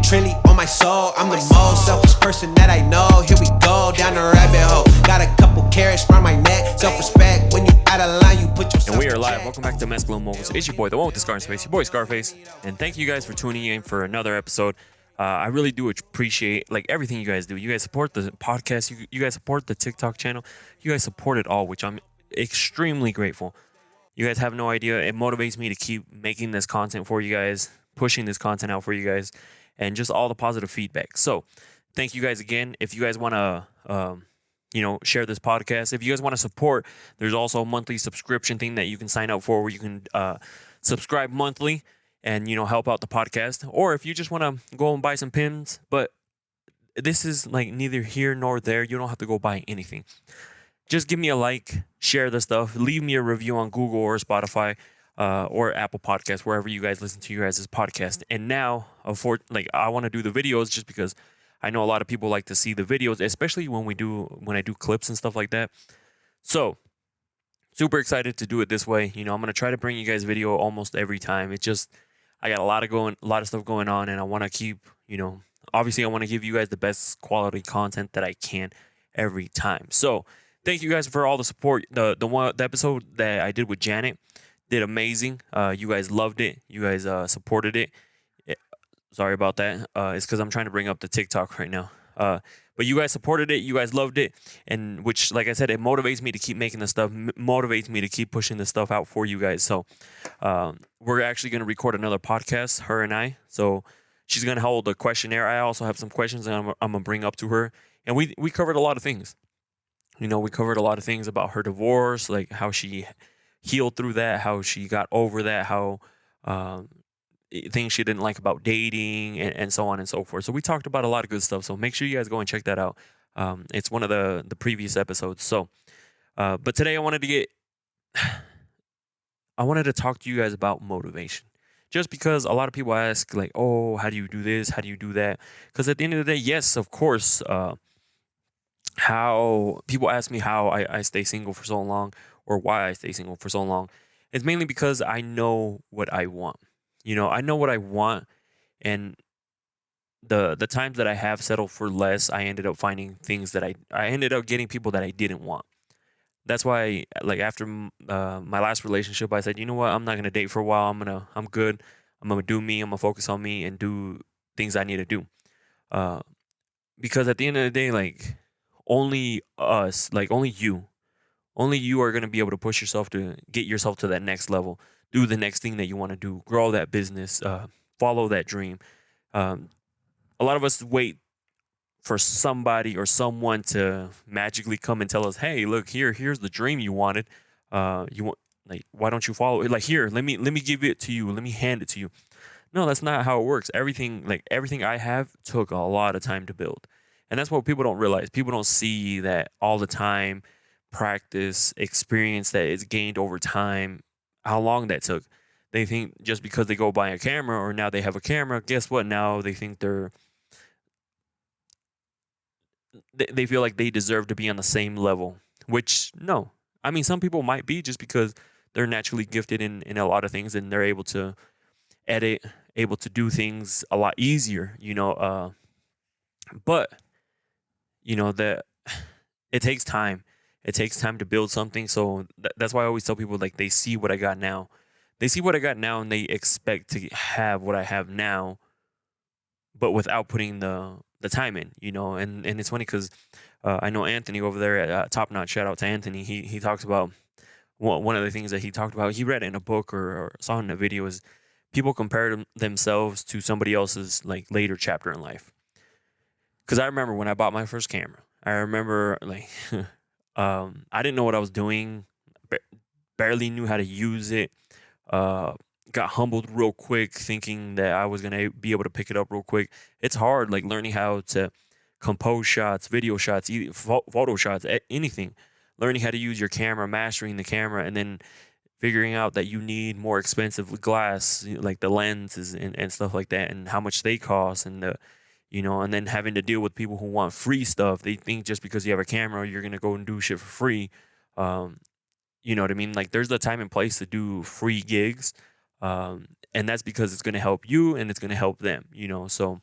Trilly on my soul. I'm the most selfish person that I know. Here we go, down the rabbit hole. Got a couple carrots around my neck. Self-respect, when you out of line, you put yourself. And we are live. Welcome back to Mescalone Moguls. It's your boy, the one with the scar in space, your boy Scarface. And thank you guys for tuning in for another episode. I really do appreciate everything you guys do. You guys support the podcast. You guys support the TikTok channel. You guys support it all, which I'm extremely grateful. You guys have no idea. It motivates me to keep making this content for you guys, pushing this content out for you guys, and just all the positive feedback. So thank you guys again. If you guys want to, share this podcast, if you guys want to support, there's also a monthly subscription thing that you can sign up for where you can subscribe monthly and, help out the podcast. Or if you just want to go and buy some pins, but this is neither here nor there. You don't have to go buy anything. Just give me a like, share the stuff, leave me a review on Google or Spotify or Apple Podcasts, wherever you guys listen to your guys' podcast. And now, I want to do the videos just because I know a lot of people like to see the videos, especially when I do clips and stuff like that. So, super excited to do it this way. I'm going to try to bring you guys video almost every time. It's just, I got a lot of stuff going on, and I want to keep, obviously I want to give you guys the best quality content that I can every time. So, thank you guys for all the support. The episode that I did with Janet did amazing. You guys loved it. You guys supported it. Sorry about that. It's because I'm trying to bring up the TikTok right now. But you guys supported it. You guys loved it. And which, like I said, it motivates me to keep making this stuff. Motivates me to keep pushing this stuff out for you guys. So we're actually going to record another podcast, her and I. So she's going to hold a questionnaire. I also have some questions that I'm going to bring up to her. And we covered a lot of things. We covered a lot of things about her divorce, like how she healed through that, how she got over that, how things she didn't like about dating, and so on and so forth. So we talked about a lot of good stuff. So make sure you guys go and check that out. It's one of the previous episodes. So, but today I wanted to talk to you guys about motivation. Just because a lot of people ask oh, how do you do this? How do you do that? Because at the end of the day, yes, of course, how people ask me how I stay single for so long or why I stay single for so long. It's mainly because I know what I want. I know what I want, and the times that I have settled for less, I ended up finding things that I ended up getting people that I didn't want. That's why, after my last relationship, I said, you know what, I'm not gonna date for a while. I'm good. I'm gonna do me. I'm gonna focus on me and do things I need to do. Because at the end of the day, only us, only you are gonna be able to push yourself to get yourself to that next level. Do the next thing that you want to do, grow that business, follow that dream. A lot of us wait for somebody or someone to magically come and tell us, "Hey, look, here's the dream you wanted. You want why don't you follow it? Here, let me give it to you. Let me hand it to you." No, that's not how it works. Everything I have took a lot of time to build, and that's what people don't realize. People don't see that all the time, practice, experience that is gained over time. How long that took. They think just because they go buy a camera or now they have a camera, guess what? Now they think they feel like they deserve to be on the same level, which no. I mean, some people might be just because they're naturally gifted in a lot of things and they're able to edit, able to do things a lot easier, but that it takes time. It takes time to build something. So that's why I always tell people they see what I got now. They see what I got now and they expect to have what I have now, but without putting the time in, And it's funny because I know Anthony over there at Top Notch. Shout out to Anthony. He talks about one of the things that he talked about. He read it in a book or saw in a video is people compare themselves to somebody else's later chapter in life. Because I remember when I bought my first camera. I remember I didn't know what I was doing, barely knew how to use it, got humbled real quick thinking that I was going to be able to pick it up real quick. It's hard, learning how to compose shots, video shots, photo shots, anything. Learning how to use your camera, mastering the camera, and then figuring out that you need more expensive glass, like the lenses and stuff like that, and how much they cost, and and then having to deal with people who want free stuff. They think just because you have a camera, you're going to go and do shit for free. You know what I mean? There's a time and place to do free gigs. And that's because it's going to help you and it's going to help them, So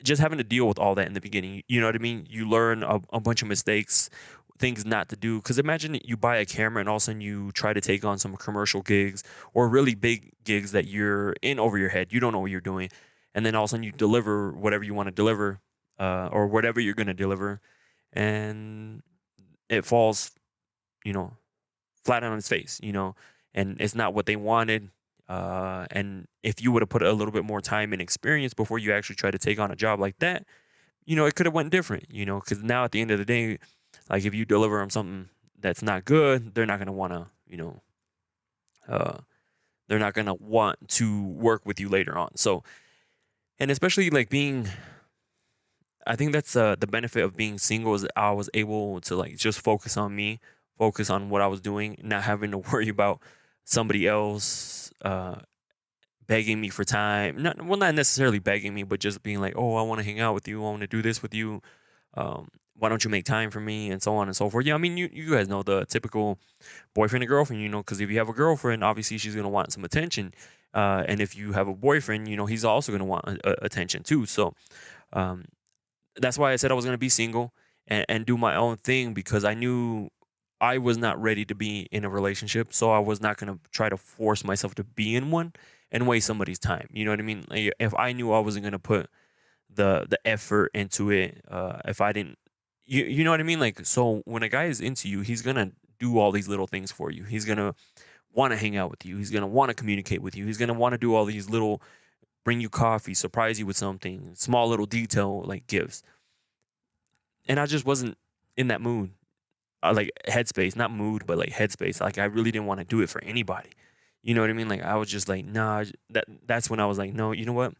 just having to deal with all that in the beginning. You know what I mean? You learn a bunch of mistakes, things not to do. Because imagine you buy a camera and all of a sudden you try to take on some commercial gigs or really big gigs that you're in over your head. You don't know what you're doing. And then all of a sudden you deliver whatever you want to deliver, or whatever you're going to deliver. And it falls, you know, flat on its face, and it's not what they wanted. And if you would have put a little bit more time and experience before you actually try to take on a job like that, it could have went different, because now at the end of the day, like if you deliver them something that's not good, they're not going to want to, uh, they're not going to want to work with you later on. So, and especially like I think that's the benefit of being single is I was able to like just focus on me, focus on what I was doing, not having to worry about somebody else begging me for time. Not necessarily begging me, but just being like, oh, I want to hang out with you, I want to do this with you. Why don't you make time for me, and so on and so forth. Yeah, I mean, you guys know the typical boyfriend and girlfriend, because if you have a girlfriend, obviously she's gonna want some attention, and if you have a boyfriend, he's also gonna want attention too. So that's why I said I was gonna be single and do my own thing, because I knew I was not ready to be in a relationship, so I was not gonna try to force myself to be in one and waste somebody's time. You know what I mean? Like, if I knew I wasn't gonna put the effort into it, if I didn't, you know what I mean? Like, so when a guy is into you, he's gonna do all these little things for you. He's gonna want to hang out with you. He's gonna want to communicate with you. He's gonna want to do all these little, bring you coffee, surprise you with something, small little detail like gifts. And I just wasn't in that mood, like headspace, not mood, but like headspace. Like I really didn't want to do it for anybody. You know what I mean? Like I was just like, nah. That's when I was like, no, you know what?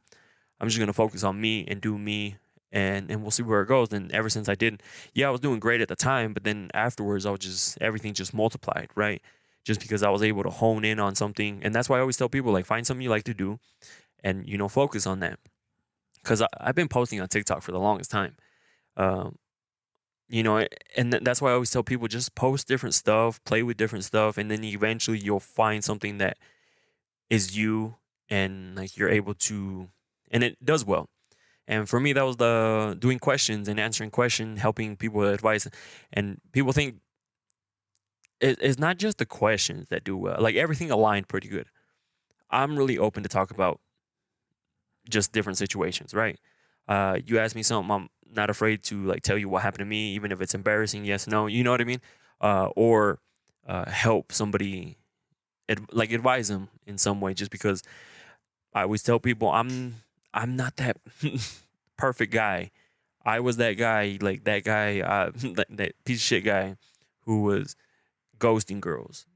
I'm just gonna focus on me and do me, and we'll see where it goes. And ever since I did, yeah, I was doing great at the time, but then afterwards, everything just multiplied, right? Just because I was able to hone in on something, and that's why I always tell people like find something you like to do, and focus on that. Because I've been posting on TikTok for the longest time, um, and that's why I always tell people just post different stuff, play with different stuff, and then eventually you'll find something that is you, and like you're able to, and it does well. And for me, that was the doing questions and answering questions, helping people with advice. And people think it's not just the questions that do well. Like everything aligned pretty good. I'm really open to talk about just different situations, right? You ask me something, I'm not afraid to like tell you what happened to me, even if it's embarrassing. Yes, no, you know what I mean? Or help somebody, like advise them in some way. Just because I always tell people I'm not that perfect guy. I was that guy, like that guy, that piece of shit guy who was ghosting girls,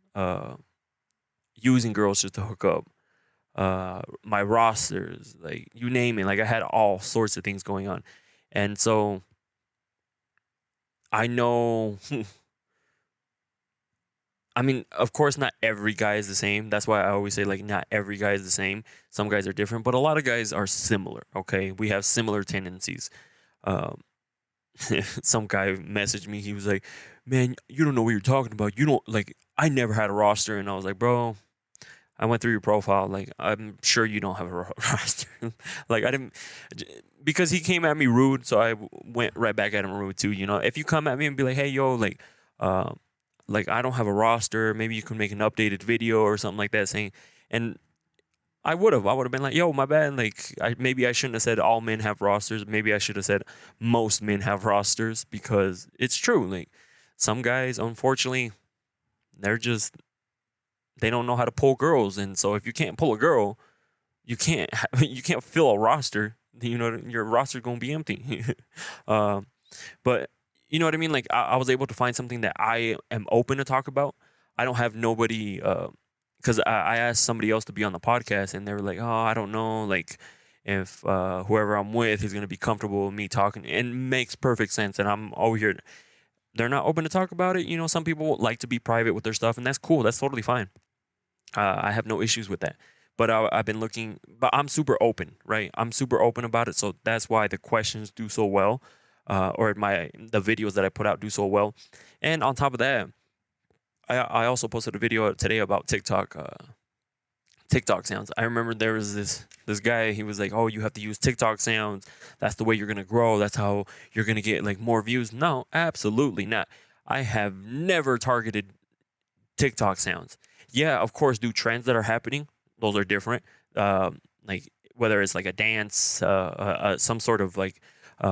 using girls just to hook up. My rosters, like you name it, like I had all sorts of things going on, and so I know. I mean, of course, not every guy is the same. That's why I always say, like, not every guy is the same. Some guys are different, but a lot of guys are similar. Okay, we have similar tendencies. Um, some guy messaged me. He was like, "Man, you don't know what you're talking about. You don't like. I never had a roster." And I was like, "Bro, I went through your profile. Like, I'm sure you don't have a roster." Like, I didn't, because he came at me rude, so I went right back at him rude too. If you come at me and be like, "Hey, yo, like I don't have a roster. Maybe you can make an updated video or something like that," saying, and I would have been like, "Yo, my bad. Like, maybe I shouldn't have said all men have rosters. Maybe I should have said most men have rosters, because it's true. Like, some guys, unfortunately, they don't know how to pull girls, and so if you can't pull a girl, you can't you can't fill a roster. Your roster's gonna be empty." But you know what I mean? Like I was able to find something that I am open to talk about. I don't have nobody, because I asked somebody else to be on the podcast, and they were like, "Oh, I don't know, like if whoever I'm with is gonna be comfortable with me talking." And it makes perfect sense, and I'm over here. They're not open to talk about it. Some people like to be private with their stuff, and that's cool. That's totally fine. I have no issues with that. But I've been looking, but I'm super open, right? I'm super open about it, so that's why the questions do so well. Or the videos that I put out do so well. And on top of that, I also posted a video today about TikTok. TikTok sounds. I remember there was this guy. He was like, "Oh, you have to use TikTok sounds. That's the way you're gonna grow. That's how you're gonna get like more views." No, absolutely not. I have never targeted TikTok sounds. Yeah, of course, do trends that are happening. Those are different. Like whether it's like a dance, some sort of like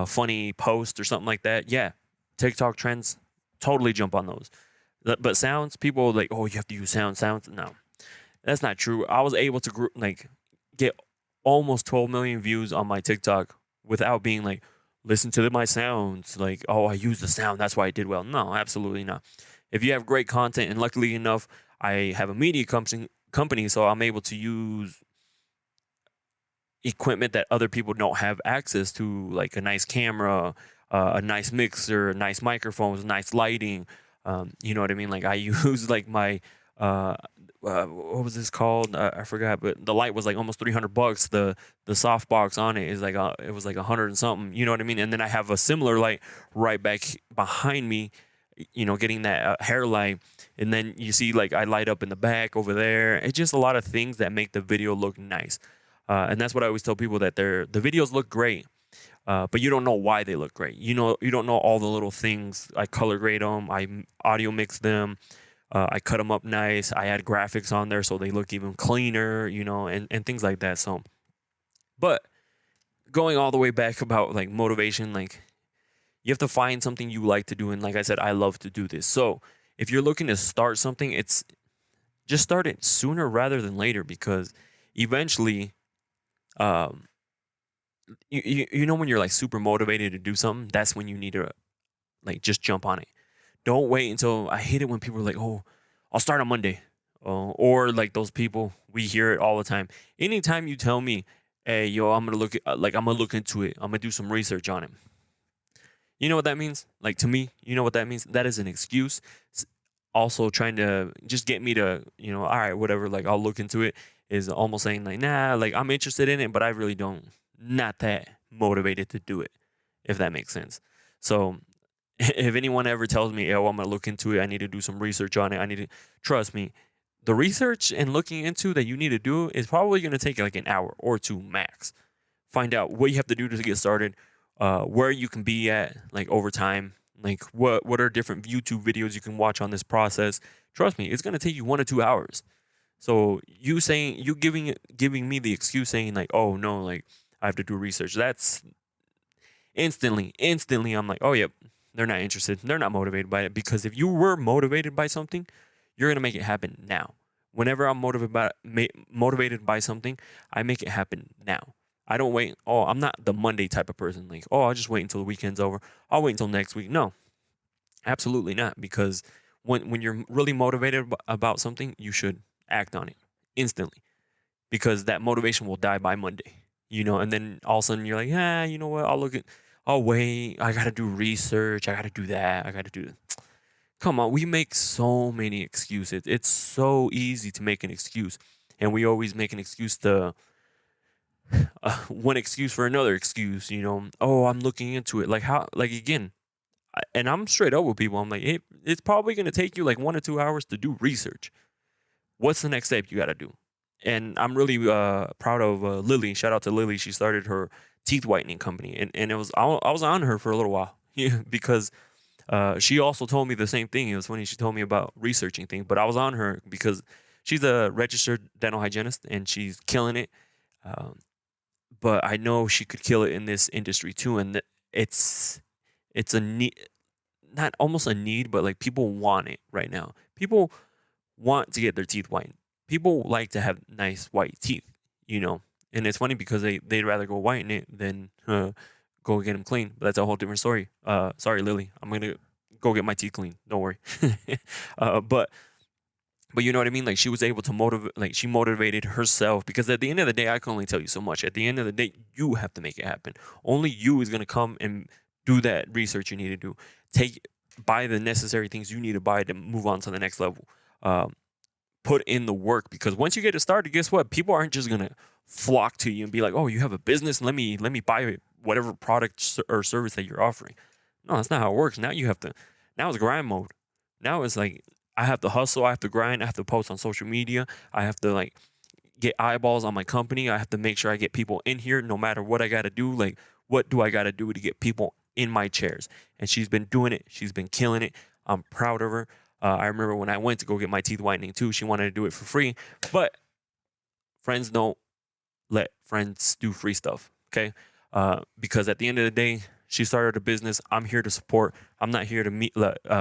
funny post or something like that. Yeah, TikTok trends, totally jump on those. But sounds, people like, oh, you have to use sounds. No, that's not true. I was able to like get almost 12 million views on my TikTok without being like, listen to my sounds. Like, oh, I use the sound. That's why I did well. No, absolutely not. If you have great content, and luckily enough, I have a media company, so I'm able to use equipment that other people don't have access to, like a nice camera, a nice mixer, nice microphones, nice lighting. You know what I mean? Like I use like my what was this called? I forgot, but the light was like almost $300. The soft box on it is like it was like 100 and something. You know what I mean? And then I have a similar light right back behind me. You know, getting that hair light, and then you see like I light up in the back over there. It's just a lot of things that make the video look nice, and that's what I always tell people, that the videos look great, but you don't know why they look great. You don't know all the little things. I color grade them, I audio mix them, I cut them up nice. I add graphics on there so they look even cleaner. You know, and things like that. So, but going all the way back about like motivation, like, you have to find something you like to do. And like I said, I love to do this. So if you're looking to start something, it's just start it sooner rather than later, because eventually, you know, when you're like super motivated to do something, that's when you need to like just jump on it. Don't wait until, I hate it when people are like, oh, I'll start on Monday. Or like those people, we hear it all the time. Anytime you tell me, hey, yo, I'm going to look into it. I'm going to do some research on it. You know what that means? Like, to me, you know what that means? That is an excuse. Also trying to just get me to, you know, all right, whatever, like I'll look into it, is almost saying like, nah, like I'm interested in it, but I really not that motivated to do it, if that makes sense. So if anyone ever tells me, oh, I'm going to look into it, I need to do some research on it, trust me, the research and looking into that you need to do is probably going to take like an hour or two max. Find out what you have to do to get started, where you can be at like over time, like what are different YouTube videos you can watch on this process. Trust me, it's going to take you 1 or 2 hours. So you giving me the excuse saying like, oh no, like I have to do research, that's instantly I'm like, oh yep, they're not interested, they're not motivated by it. Because if you were motivated by something, you're going to make it happen now. Whenever I'm motivated by something, I make it happen now. I don't wait. Oh, I'm not the Monday type of person. Like, oh, I'll just wait until the weekend's over. I'll wait until next week. No, absolutely not. Because when you're really motivated about something, you should act on it instantly. Because that motivation will die by Monday, you know. And then all of a sudden you're like, you know what? I'll wait. I got to do research. I got to do that. I got to do that. Come on. We make so many excuses. It's so easy to make an excuse. And we always make an excuse to... one excuse for another excuse, you know. Oh, I'm looking into it. Like how? Like again, and I'm straight up with people. I'm like, it's probably gonna take you like 1 or 2 hours to do research. What's the next step you got to do? And I'm really proud of Lily. Shout out to Lily. She started her teeth whitening company, and it was I was on her for a little while, because she also told me the same thing. It was funny. She told me about researching things, but I was on her because she's a registered dental hygienist and she's killing it. But I know she could kill it in this industry too, and it's a need, not almost a need, but like people want it right now. People want to get their teeth whitened. People like to have nice white teeth, you know. And it's funny because they'd rather go whiten it than go get them clean. But that's a whole different story. Sorry, Lily, I'm gonna go get my teeth clean. Don't worry. But you know what I mean? Like she was able to motivate, like she motivated herself, because at the end of the day, I can only tell you so much. At the end of the day, you have to make it happen. Only you is going to come and do that research you need to do. Buy the necessary things you need to buy to move on to the next level. Put in the work, because once you get it started, guess what? People aren't just going to flock to you and be like, oh, you have a business. Let me buy whatever product or service that you're offering. No, that's not how it works. Now it's grind mode. Now it's like, I have to hustle, I have to grind, I have to post on social media, I have to like get eyeballs on my company. I have to make sure I get people in here no matter what I got to do. Like, what do I got to do to get people in my chairs? And she's been doing it. She's been killing it. I'm proud of her. I remember when I went to go get my teeth whitening too, she wanted to do it for free. But friends don't let friends do free stuff, okay? Because at the end of the day, she started a business. I'm here to support. I'm not here to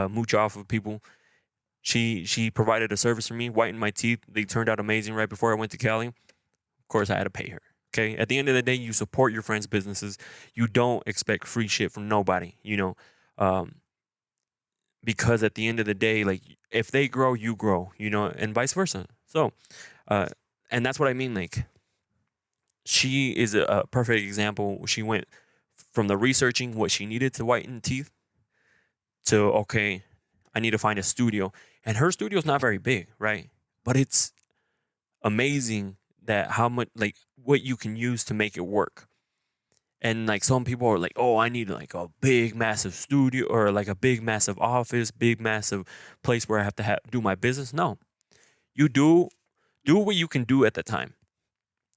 mooch off of people. She provided a service for me, whitened my teeth. They turned out amazing right before I went to Cali. Of course, I had to pay her. Okay. At the end of the day, you support your friends' businesses. You don't expect free shit from nobody, because at the end of the day, like if they grow, you grow, and vice versa. So, and that's what I mean. Like, she is a perfect example. She went from the researching what she needed to whiten teeth to, okay, I need to find a studio. And her studio is not very big, right? But it's amazing that how much, like, what you can use to make it work. And like some people are like, oh, I need like a big massive studio or like a big massive office, big massive place where I have to do my business. No, you do what you can do at the time.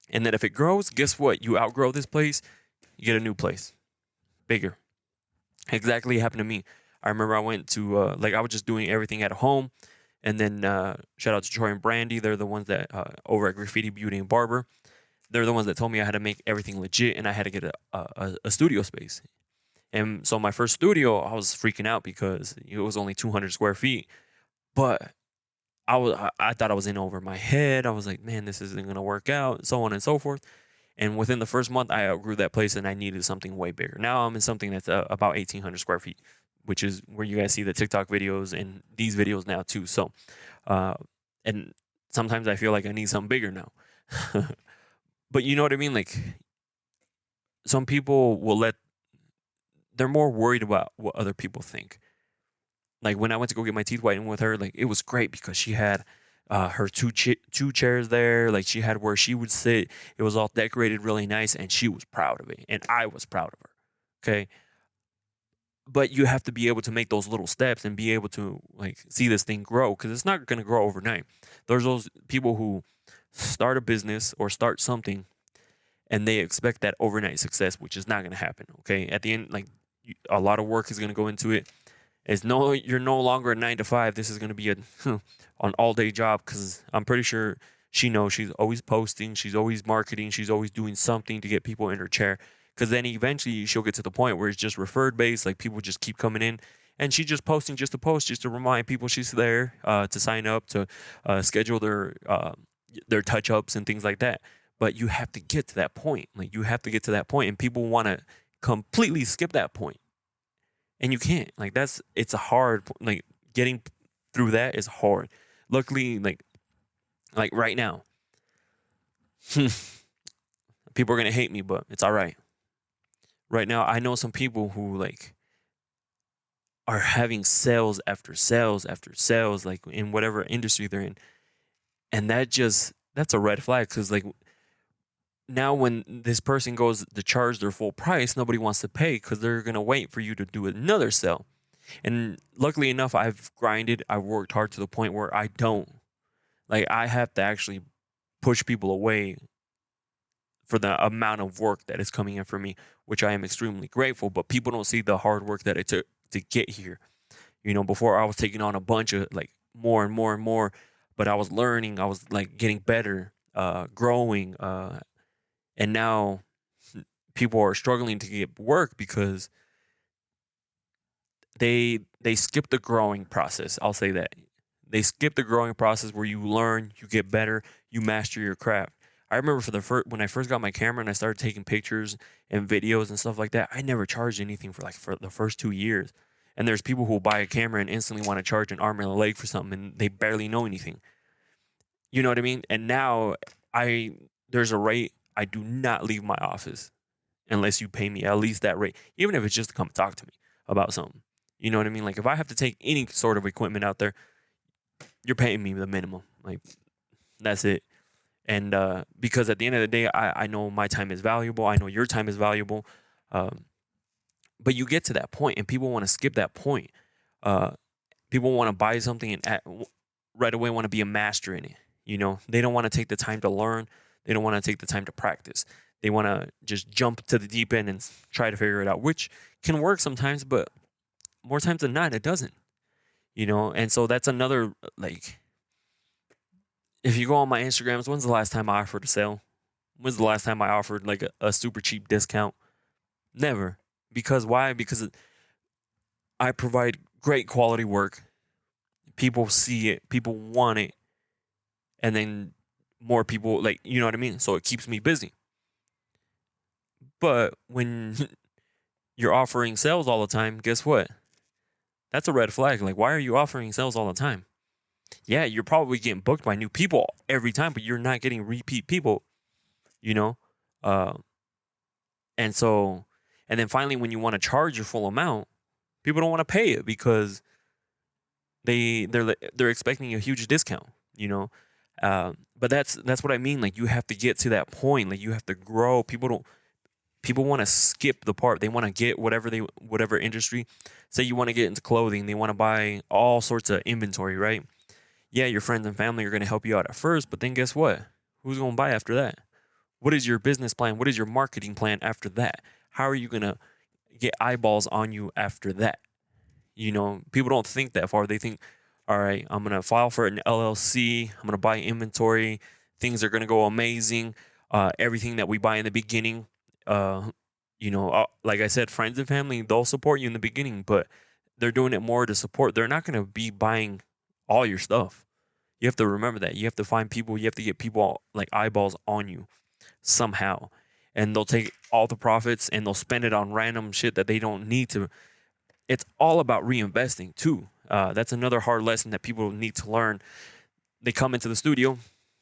And then if it grows, guess what? You outgrow this place, you get a new place, bigger. Exactly happened to me. I remember I went to I was just doing everything at home, and then shout out to Troy and Brandy. They're the ones that over at Graffiti Beauty and Barber. They're the ones that told me I had to make everything legit and I had to get a studio space. And so my first studio, I was freaking out because it was only 200 square feet. But I thought I was in over my head. I was like, man, this isn't going to work out, so on and so forth. And within the first month, I outgrew that place and I needed something way bigger. Now I'm in something that's about 1,800 square feet, which is where you guys see the TikTok videos and these videos now too. So, and sometimes I feel like I need something bigger now. But you know what I mean? Like, some people they're more worried about what other people think. Like, when I went to go get my teeth whitened with her, like, it was great because she had her two chairs there. Like, she had where she would sit. It was all decorated really nice, and she was proud of it, and I was proud of her. Okay. But you have to be able to make those little steps and be able to like see this thing grow, because it's not going to grow overnight. There's those people who start a business or start something and they expect that overnight success, which is not going to happen. Okay. At the end, like, a lot of work is going to go into it. You're no longer a 9 to 5. This is going to be an all day job, because I'm pretty sure she knows she's always posting. She's always marketing. She's always doing something to get people in her chair. Because then eventually she'll get to the point where it's just referred based. Like, people just keep coming in and she's just posting just to post, just to remind people she's there, to sign up, to schedule their touch ups and things like that. But you have to get to that point. Like, you have to get to that point, and people want to completely skip that point. And you can't. Like, it's a hard, like, getting through that is hard. Luckily, like right now, people are going to hate me, but it's all right. Right now, I know some people who, like, are having sales after sales after sales, like, in whatever industry they're in. And that's a red flag, because, like, now when this person goes to charge their full price, nobody wants to pay, because they're going to wait for you to do another sale. And luckily enough, I've grinded. I've worked hard to the point where I have to actually push people away for the amount of work that is coming in for me, which I am extremely grateful. But people don't see the hard work that it took to get here. Before, I was taking on a bunch of, like, more and more and more, but I was learning. I was, like, getting better, growing, and now people are struggling to get work because they skip the growing process. I'll say that. They skip the growing process where you learn, you get better, you master your craft. I remember when I first got my camera and I started taking pictures and videos and stuff like that, I never charged anything for the first 2 years. And there's people who buy a camera and instantly want to charge an arm and a leg for something, and they barely know anything. You know what I mean? And now there's a rate. I do not leave my office unless you pay me at least that rate, even if it's just to come talk to me about something. You know what I mean? Like, if I have to take any sort of equipment out there, you're paying me the minimum. Like, that's it. And because at the end of the day, I know my time is valuable. I know your time is valuable. But you get to that point and people want to skip that point. People want to buy something and right away want to be a master in it. You know, they don't want to take the time to learn. They don't want to take the time to practice. They want to just jump to the deep end and try to figure it out, which can work sometimes, but more times than not, it doesn't. You know, and so that's another, like, if you go on my Instagrams, when's the last time I offered a sale? When's the last time I offered like a super cheap discount? Never. Because why? Because I provide great quality work. People see it, people want it, and then more people, like, you know what I mean? So it keeps me busy. But when you're offering sales all the time, guess what? That's a red flag. Like, why are you offering sales all the time? Yeah, you're probably getting booked by new people every time, but you're not getting repeat people, you know? Uh, and so, and then finally, when you want to charge your full amount, people don't want to pay it because they're expecting a huge discount, you know? But that's what I mean. Like, you have to get to that point. Like, you have to grow. People want to skip the part. They want to get whatever industry. Say you want to get into clothing, they want to buy all sorts of inventory, right? Yeah, your friends and family are going to help you out at first, but then guess what? Who's going to buy after that? What is your business plan? What is your marketing plan after that? How are you going to get eyeballs on you after that? You know, people don't think that far. They think, all right, I'm going to file for an LLC. I'm going to buy inventory. Things are going to go amazing. Everything that we buy in the beginning, like I said, friends and family, they'll support you in the beginning, but they're doing it more to support. They're not going to be buying all your stuff. You have to remember that. You have to find people. You have to get people like eyeballs on you somehow. And they'll take all the profits and they'll spend it on random shit that they don't need to. It's all about reinvesting too. That's another hard lesson that people need to learn. They come into the studio,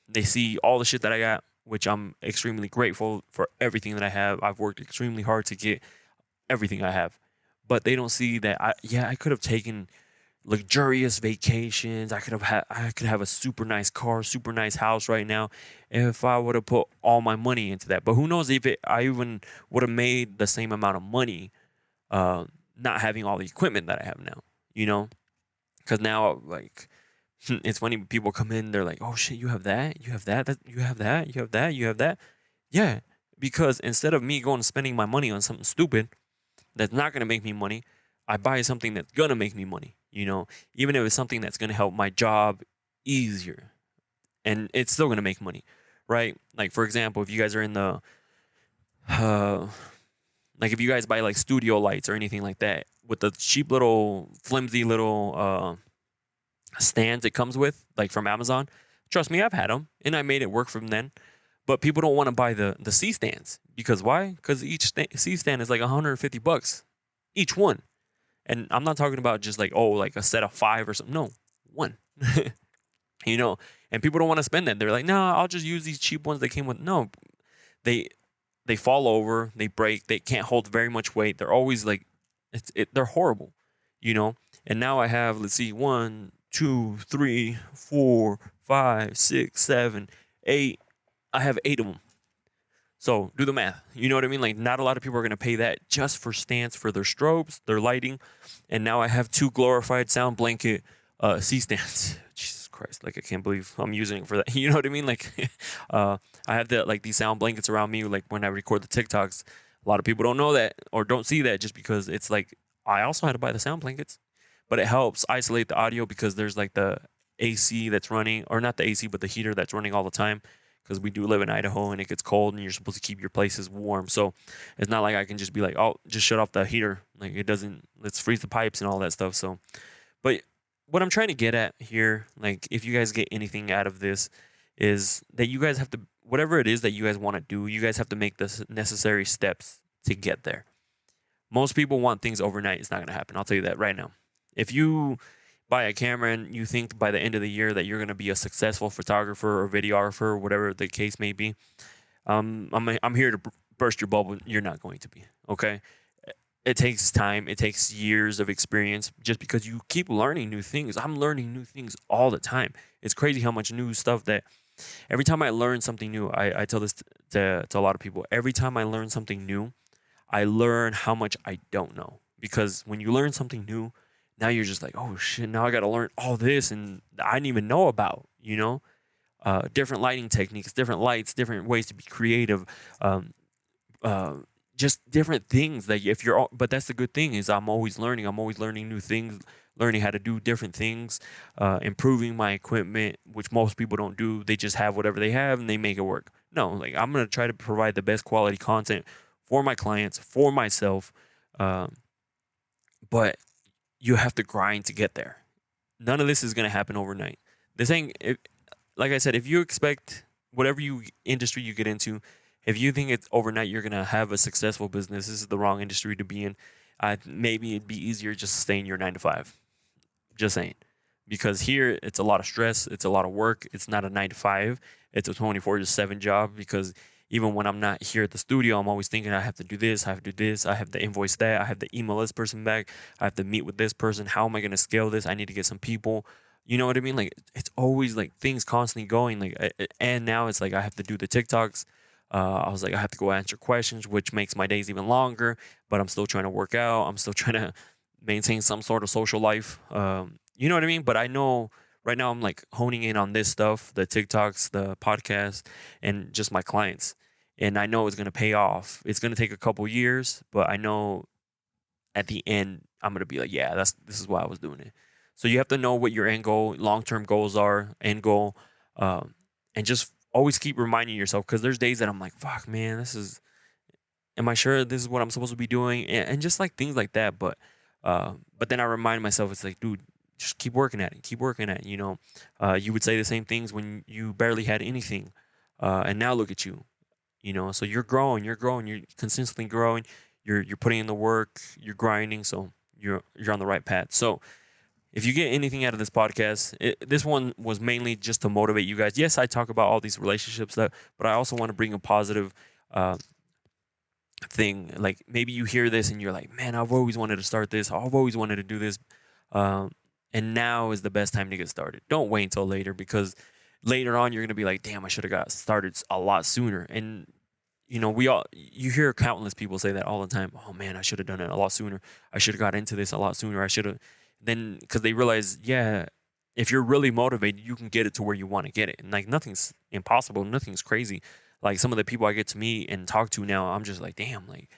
they see all the shit that I got, which I'm extremely grateful for everything that I have. I've worked extremely hard to get everything I have. But they don't see that I could have taken luxurious vacations. I could have a super nice car, super nice house right now if I would have put all my money into that. But who knows if I even would have made the same amount of money not having all the equipment that I have now, you know? Because now, like, it's funny, people come in, they're like, oh shit, you have that, you have that, you have that, you have that, you have that. Yeah, because instead of me going and spending my money on something stupid that's not going to make me money, I buy something that's going to make me money, you know, even if it's something that's going to help my job easier and it's still going to make money, right? Like, for example, if you guys are in the, like if you guys buy like studio lights or anything like that with the cheap little flimsy little stands it comes with, like from Amazon, trust me, I've had them and I made it work from then. But people don't want to buy the C stands because why? Because each C stand is like $150 each one. And I'm not talking about just like, oh, like a set of 5 or something. No, one. You know, and people don't want to spend that. They're like, no, I'll just use these cheap ones that came with. No, they fall over, they break, they can't hold very much weight. They're always like, they're horrible, you know. And now I have, let's see, 1, 2, 3, 4, 5, 6, 7, 8. I have 8 of them. So do the math. You know what I mean? Like, not a lot of people are going to pay that just for stands for their strobes, their lighting. And now I have 2 glorified sound blanket C stands. Jesus Christ. Like, I can't believe I'm using it for that. You know what I mean? Like, I have these sound blankets around me. Like, when I record the TikToks, a lot of people don't know that or don't see that just because it's like, I also had to buy the sound blankets. But it helps isolate the audio because there's like the AC that's running, or not the AC, but the heater that's running all the time. Because we do live in Idaho and it gets cold and you're supposed to keep your places warm. So it's not like I can just be like, oh, just shut off the heater. Like, it doesn't, let's freeze the pipes and all that stuff. So, but what I'm trying to get at here, like, if you guys get anything out of this, is that you guys have to, whatever it is that you guys want to do, you guys have to make the necessary steps to get there. Most people want things overnight. It's not going to happen. I'll tell you that right now. If you buy a camera and you think by the end of the year that you're going to be a successful photographer or videographer or whatever the case may be, I'm here to burst your bubble. You're not going to be, okay? It takes time. It takes years of experience just because you keep learning new things. I'm learning new things all the time. It's crazy how much new stuff that every time I learn something new, I tell this to a lot of people. Every time I learn something new, I learn how much I don't know. Because when you learn something new, now you're just like, oh shit, now I got to learn all this and I didn't even know about, you know? different lighting techniques, different lights, different ways to be creative, just different things. Like if you're, but that's the good thing is I'm always learning. I'm always learning new things, learning how to do different things, improving my equipment, which most people don't do. They just have whatever they have and they make it work. No, like I'm gonna try to provide the best quality content for my clients, for myself, but you have to grind to get there. None of this is gonna happen overnight. This ain't, like I said, if you expect whatever industry you get into, if you think it's overnight you're gonna have a successful business, this is the wrong industry to be in. Maybe it'd be easier just to stay in your 9 to 5. Just saying, because here it's a lot of stress, it's a lot of work. It's not a 9 to 5. It's a 24/7 job. Because even when I'm not here at the studio, I'm always thinking I have to do this, I have to do this, I have to invoice that, I have to email this person back, I have to meet with this person. How am I gonna scale this? I need to get some people. You know what I mean? Like it's always like things constantly going. Like, and now it's like I have to do the TikToks. I was like, I have to go answer questions, which makes my days even longer. But I'm still trying to work out. I'm still trying to maintain some sort of social life. You know what I mean? But I know right now I'm like honing in on this stuff, the TikToks, the podcast, and just my clients. And I know it's gonna pay off. It's gonna take a couple years, but I know at the end I'm gonna be like, yeah, this is why I was doing it. So you have to know what your end goal, long-term goals are, end goal, and just always keep reminding yourself, because there's days that I'm like, fuck, man, am I sure this is what I'm supposed to be doing? And just like things like that. But then I remind myself, it's like, dude, just keep working at it. You know, you would say the same things when you barely had anything. And now look at you, you know, so you're growing, you're consistently growing. You're putting in the work, you're grinding. So you're on the right path. So if you get anything out of this podcast, this one was mainly just to motivate you guys. Yes, I talk about all these relationships, but I also want to bring a positive thing. Like maybe you hear this and you're like, man, I've always wanted to start this. I've always wanted to do this. And now is the best time to get started. Don't wait until later, because later on you're going to be like, damn, I should have got started a lot sooner. And you know, you hear countless people say that all the time. Oh man, I should have done it a lot sooner. I should have got into this a lot sooner. I should have. Then, because they realize, yeah, if you're really motivated, you can get it to where you want to get it. And like nothing's impossible, nothing's crazy. Like some of the people I get to meet and talk to now, I'm just like, damn, like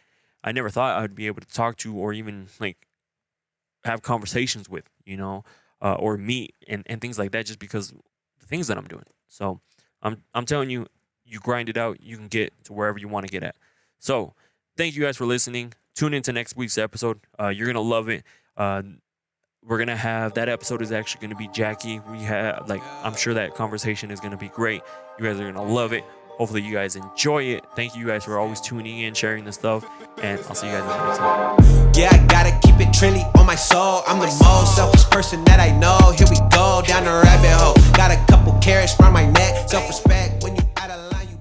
I never thought I would be able to talk to or even like have conversations with, you know, or meet and things like that, just because the things that I'm doing. So I'm telling you, you grind it out, you can get to wherever you want to get at. So thank you guys for listening. Tune into next week's episode. You're gonna love it. We're going to have, that episode is actually going to be Jackie. I'm sure that conversation is going to be great. You guys are going to love it. Hopefully you guys enjoy it. Thank you guys for always tuning in, sharing this stuff, and I'll see you guys in the next one. Yeah, I gotta keep it trendy on my soul. I'm the most selfish person that I know. Here we go, down the rabbit hole. Got a couple carrots around my neck. Self-respect.